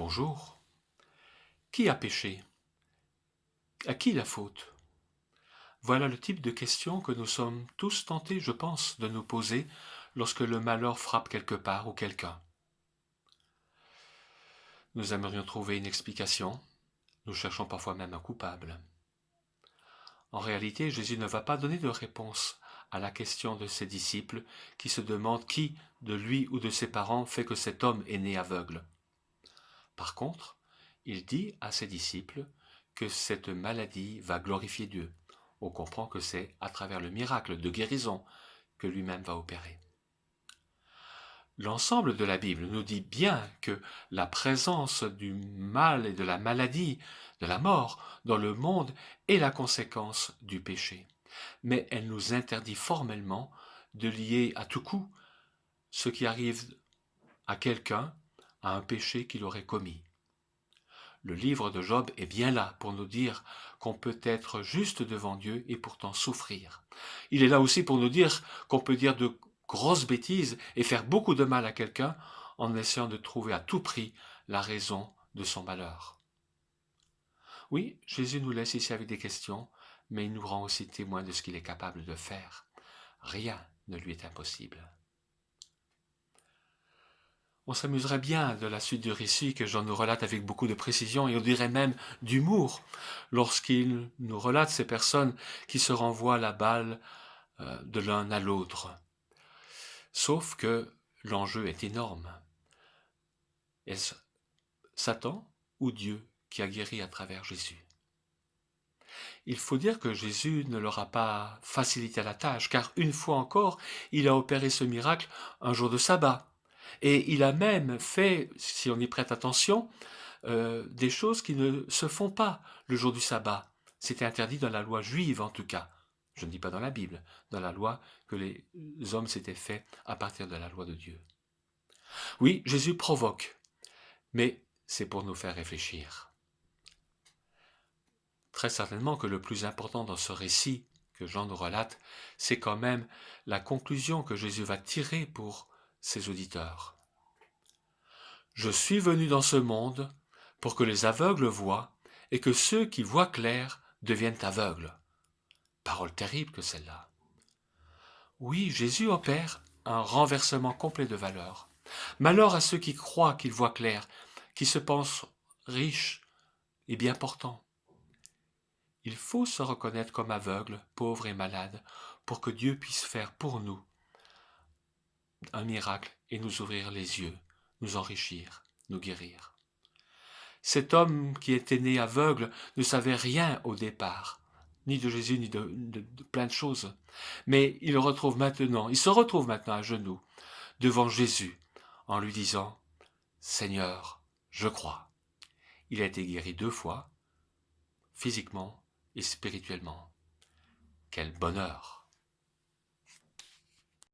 Bonjour. Qui a péché? À qui la faute? Voilà le type de questions que nous sommes tous tentés, je pense, de nous poser lorsque le malheur frappe quelque part ou quelqu'un. Nous aimerions trouver une explication, nous cherchons parfois même un coupable. En réalité, Jésus ne va pas donner de réponse à la question de ses disciples qui se demandent qui, de lui ou de ses parents, fait que cet homme est né aveugle. Par contre, il dit à ses disciples que cette maladie va glorifier Dieu. On comprend que c'est à travers le miracle de guérison que lui-même va opérer. L'ensemble de la Bible nous dit bien que la présence du mal et de la maladie, de la mort dans le monde est la conséquence du péché. Mais elle nous interdit formellement de lier à tout coup ce qui arrive à quelqu'un à un péché qu'il aurait commis. Le livre de Job est bien là pour nous dire qu'on peut être juste devant Dieu et pourtant souffrir. Il est là aussi pour nous dire qu'on peut dire de grosses bêtises et faire beaucoup de mal à quelqu'un en essayant de trouver à tout prix la raison de son malheur. Oui, Jésus nous laisse ici avec des questions, mais il nous rend aussi témoins de ce qu'il est capable de faire. Rien ne lui est impossible. On s'amuserait bien de la suite du récit que Jean nous relate avec beaucoup de précision et on dirait même d'humour lorsqu'il nous relate ces personnes qui se renvoient la balle de l'un à l'autre. Sauf que l'enjeu est énorme. Est-ce Satan ou Dieu qui a guéri à travers Jésus? Il faut dire que Jésus ne leur a pas facilité la tâche, car une fois encore, il a opéré ce miracle un jour de sabbat. Et il a même fait, si on y prête attention, des choses qui ne se font pas le jour du sabbat. C'était interdit dans la loi juive en tout cas. Je ne dis pas dans la Bible, dans la loi que les hommes s'étaient faits à partir de la loi de Dieu. Oui, Jésus provoque, mais c'est pour nous faire réfléchir. Très certainement que le plus important dans ce récit que Jean nous relate, c'est quand même la conclusion que Jésus va tirer pour ses auditeurs. Je suis venu dans ce monde pour que les aveugles voient et que ceux qui voient clair deviennent aveugles. Parole terrible que celle-là. Oui, Jésus opère un renversement complet de valeurs. Malheur à ceux qui croient qu'ils voient clair, qui se pensent riches et bien portants. Il faut se reconnaître comme aveugle, pauvre et malade, pour que Dieu puisse faire pour nous un miracle et nous ouvrir les yeux, nous enrichir, nous guérir. Cet homme qui était né aveugle ne savait rien au départ, ni de Jésus, ni de plein de choses. Mais il se retrouve maintenant à genoux devant Jésus en lui disant « Seigneur, je crois ». Il a été guéri 2 fois, physiquement et spirituellement. Quel bonheur!